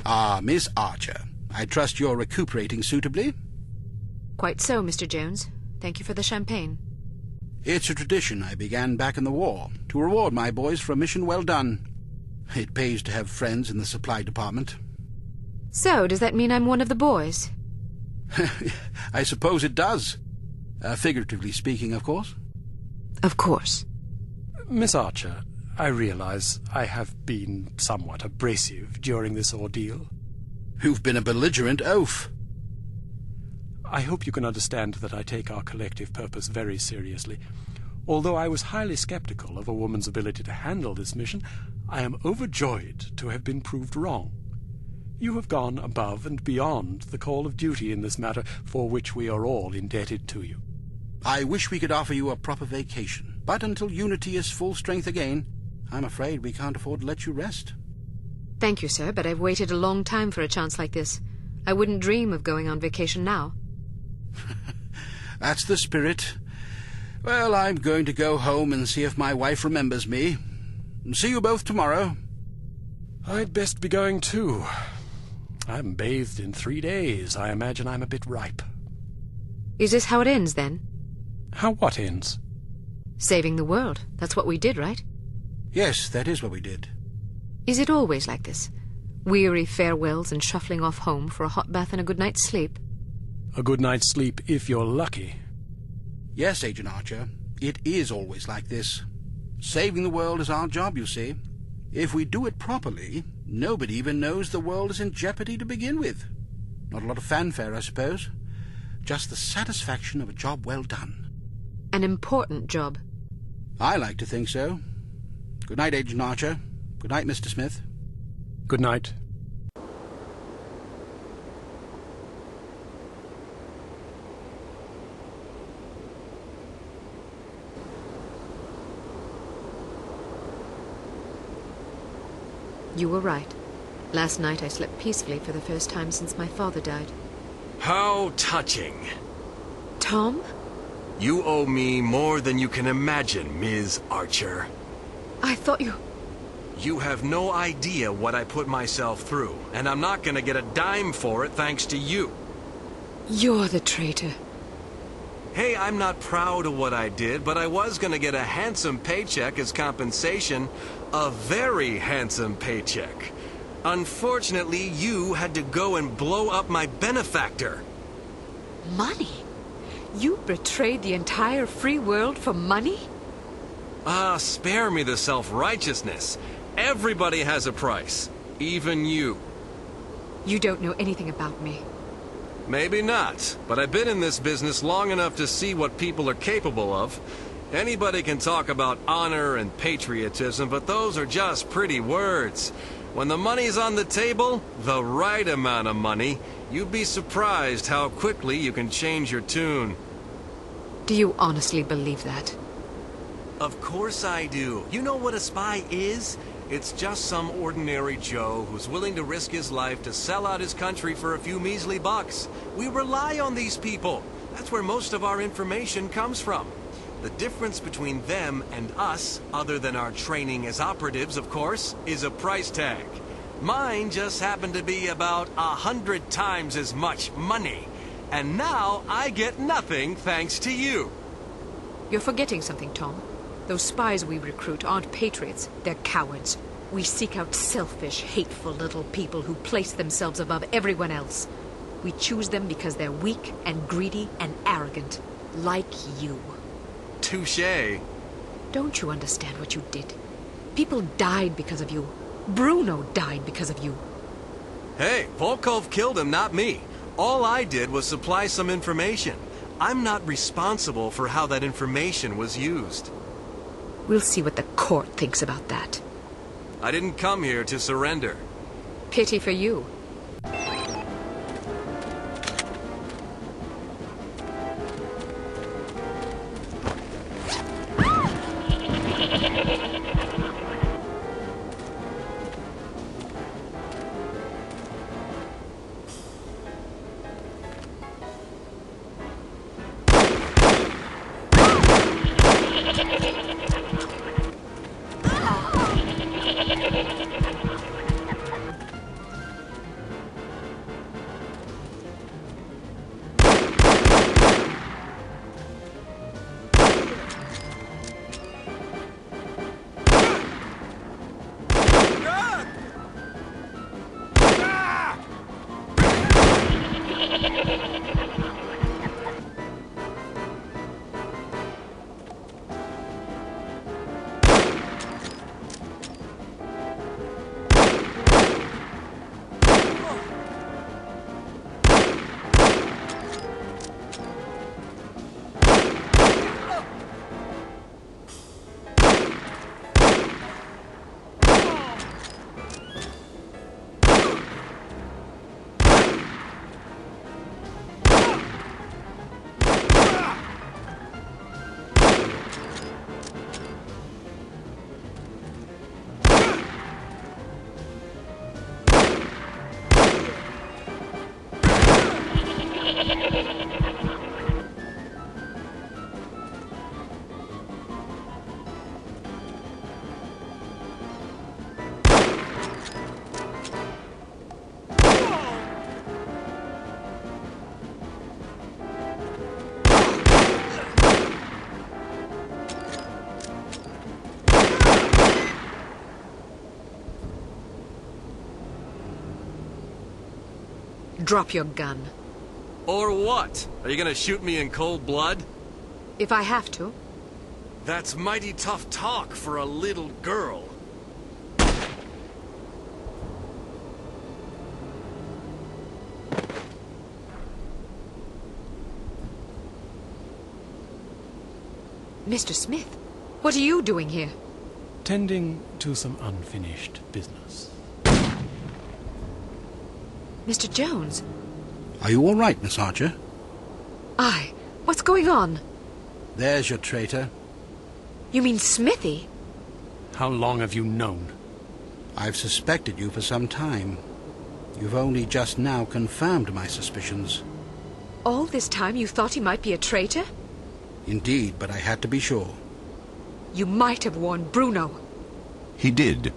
Ah, Miss Archer. I trust you're recuperating suitably? Quite so, Mr. Jones. Thank you for the champagne. It's a tradition I began back in the war, to reward my boys for a mission well done. It pays to have friends in the supply department. So, does that mean I'm one of the boys? I suppose it does. Figuratively speaking, of course. Of course. Miss Archer, I realize I have been somewhat abrasive during this ordeal. You've been a belligerent oaf. I hope you can understand that I take our collective purpose very seriously. Although I was highly skeptical of a woman's ability to handle this mission, I am overjoyed to have been proved wrong. You have gone above and beyond the call of duty in this matter, for which we are all indebted to you. I wish we could offer you a proper vacation, but until Unity is full strength again, I'm afraid we can't afford to let you rest. Thank you, sir, but I've waited a long time for a chance like this. I wouldn't dream of going on vacation now. That's the spirit. Well, I'm going to go home and see if my wife remembers me. See you both tomorrow. I'd best be going too. I haven't bathed in 3 days. I imagine I'm a bit ripe. Is this how it ends, then? How what ends? Saving the world. That's what we did, right? Yes, that is what we did. Is it always like this? Weary farewells and shuffling off home for a hot bath and a good night's sleep? A good night's sleep if you're lucky. Yes, Agent Archer, it is always like this. Saving the world is our job, you see. If we do it properly, nobody even knows the world is in jeopardy to begin with. Not a lot of fanfare, I suppose. Just the satisfaction of a job well done. An important job. I like to think so. Good night, Agent Archer. Good night, Mr. Smith. Good night. You were right. Last night I slept peacefully for the first time since my father died. How touching. Tom? You owe me more than you can imagine, Ms. Archer. I thought you... You have no idea what I put myself through, and I'm not gonna get a dime for it thanks to you. You're the traitor. Hey, I'm not proud of what I did, but I was gonna get a handsome paycheck as compensation. A very handsome paycheck. Unfortunately, you had to go and blow up my benefactor. Money? You betrayed the entire free world for money? Ah, spare me the self-righteousness. Everybody has a price. Even you. You don't know anything about me. Maybe not, but I've been in this business long enough to see what people are capable of. Anybody can talk about honor and patriotism, but those are just pretty words. When the money's on the table, the right amount of money, you'd be surprised how quickly you can change your tune. Do you honestly believe that? Of course I do. You know what a spy is? It's just some ordinary Joe who's willing to risk his life to sell out his country for a few measly bucks. We rely on these people. That's where most of our information comes from. The difference between them and us, other than our training as operatives, of course, is a price tag. Mine just happened to be about 100 times as much money. And now I get nothing thanks to you. You're forgetting something, Tom. Those spies we recruit aren't patriots. They're cowards. We seek out selfish, hateful little people who place themselves above everyone else. We choose them because they're weak and greedy and arrogant. Like you. Touché. Don't you understand what you did? People died because of you. Bruno died because of you. Hey, Volkov killed him, not me. All I did was supply some information. I'm not responsible for how that information was used. We'll see what the court thinks about that. I didn't come here to surrender. Pity for you. Drop your gun. Or what? Are you gonna shoot me in cold blood? If I have to. That's mighty tough talk for a little girl. Mr. Smith, what are you doing here? Tending to some unfinished business. Mr. Jones? Are you all right, Miss Archer? Aye. What's going on? There's your traitor. You mean Smithy? How long have you known? I've suspected you for some time. You've only just now confirmed my suspicions. All this time you thought he might be a traitor? Indeed, but I had to be sure. You might have warned Bruno. He did.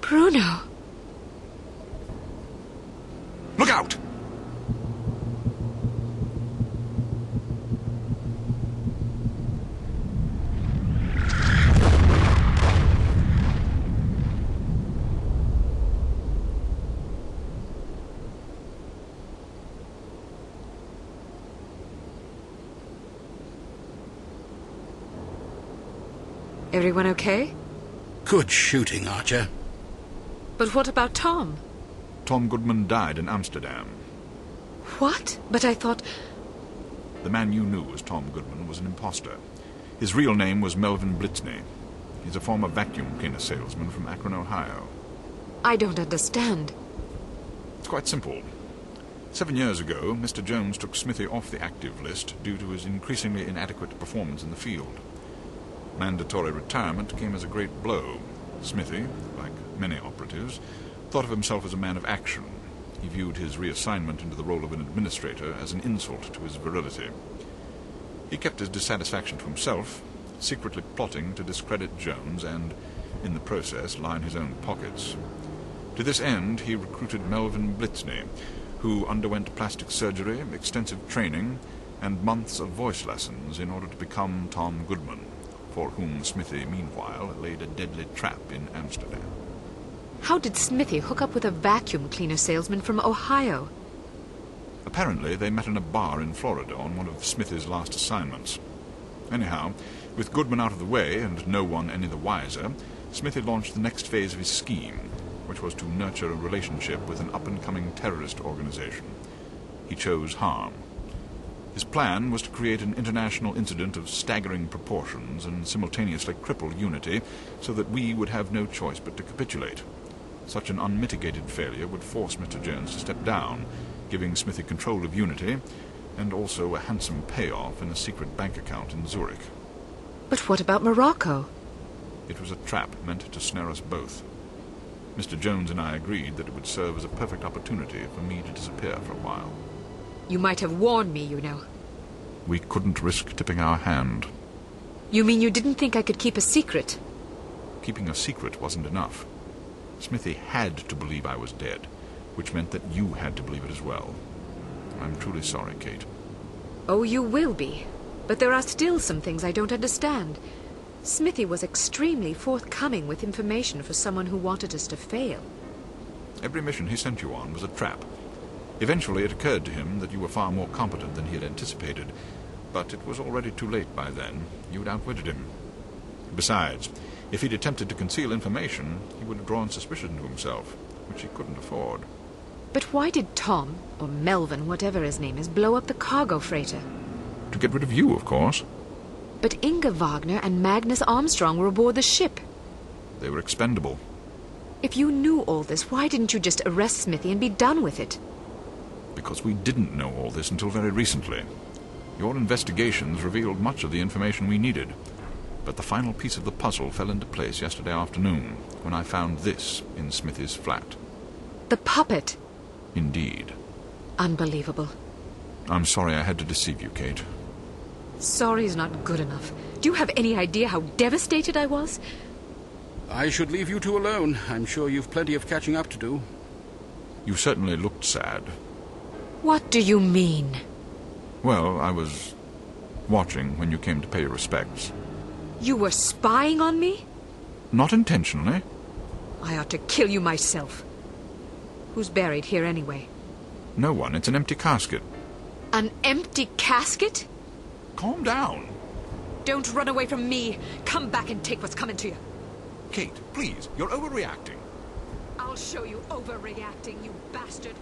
Bruno? Look out! Everyone okay? Good shooting, Archer. But what about Tom? Tom Goodman died in Amsterdam. What? But I thought... The man you knew as Tom Goodman was an imposter. His real name was Melvin Blitzney. He's a former vacuum cleaner salesman from Akron, Ohio. I don't understand. It's quite simple. 7 years ago, Mr. Jones took Smithy off the active list due to his increasingly inadequate performance in the field. Mandatory retirement came as a great blow. Smithy, like many operatives, thought of himself as a man of action. He viewed his reassignment into the role of an administrator as an insult to his virility. He kept his dissatisfaction to himself, secretly plotting to discredit Jones and, in the process, line his own pockets. To this end, he recruited Melvin Blitzney, who underwent plastic surgery, extensive training, and months of voice lessons in order to become Tom Goodman, for whom Smithy, meanwhile, laid a deadly trap in Amsterdam. How did Smithy hook up with a vacuum cleaner salesman from Ohio? Apparently, they met in a bar in Florida on one of Smithy's last assignments. Anyhow, with Goodman out of the way and no one any the wiser, Smithy launched the next phase of his scheme, which was to nurture a relationship with an up-and-coming terrorist organization. He chose harm. His plan was to create an international incident of staggering proportions and simultaneously cripple Unity so that we would have no choice but to capitulate. Such an unmitigated failure would force Mr. Jones to step down, giving Smithy control of Unity and also a handsome payoff in a secret bank account in Zurich. But what about Morocco? It was a trap meant to snare us both. Mr. Jones and I agreed that it would serve as a perfect opportunity for me to disappear for a while. You might have warned me, you know. We couldn't risk tipping our hand. You mean you didn't think I could keep a secret? Keeping a secret wasn't enough. Smithy had to believe I was dead, which meant that you had to believe it as well. I'm truly sorry, Kate. Oh, you will be. But there are still some things I don't understand. Smithy was extremely forthcoming with information for someone who wanted us to fail. Every mission he sent you on was a trap. Eventually it occurred to him that you were far more competent than he had anticipated, but it was already too late by then. You had outwitted him. Besides, if he'd attempted to conceal information, he would have drawn suspicion to himself, which he couldn't afford. But why did Tom, or Melvin, whatever his name is, blow up the cargo freighter? To get rid of you, of course. But Inga Wagner and Magnus Armstrong were aboard the ship. They were expendable. If you knew all this, why didn't you just arrest Smithy and be done with it? Because we didn't know all this until very recently. Your investigations revealed much of the information we needed. But the final piece of the puzzle fell into place yesterday afternoon, when I found this in Smithy's flat. The puppet. Indeed. Unbelievable. I'm sorry I had to deceive you, Kate. Sorry's not good enough. Do you have any idea how devastated I was? I should leave you two alone. I'm sure you've plenty of catching up to do. You certainly looked sad. What do you mean? Well, I was watching when you came to pay your respects. You were spying on me? Not intentionally. I ought to kill you myself. Who's buried here anyway? No one. It's an empty casket. An empty casket? Calm down. Don't run away from me. Come back and take what's coming to you. Kate, please. You're overreacting. I'll show you overreacting, you bastard.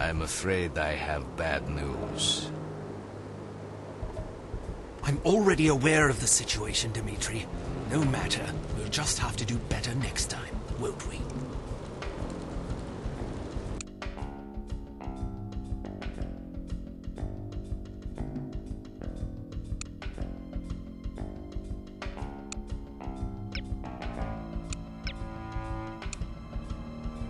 I'm afraid I have bad news. I'm already aware of the situation, Dmitri. No matter. We'll just have to do better next time, won't we?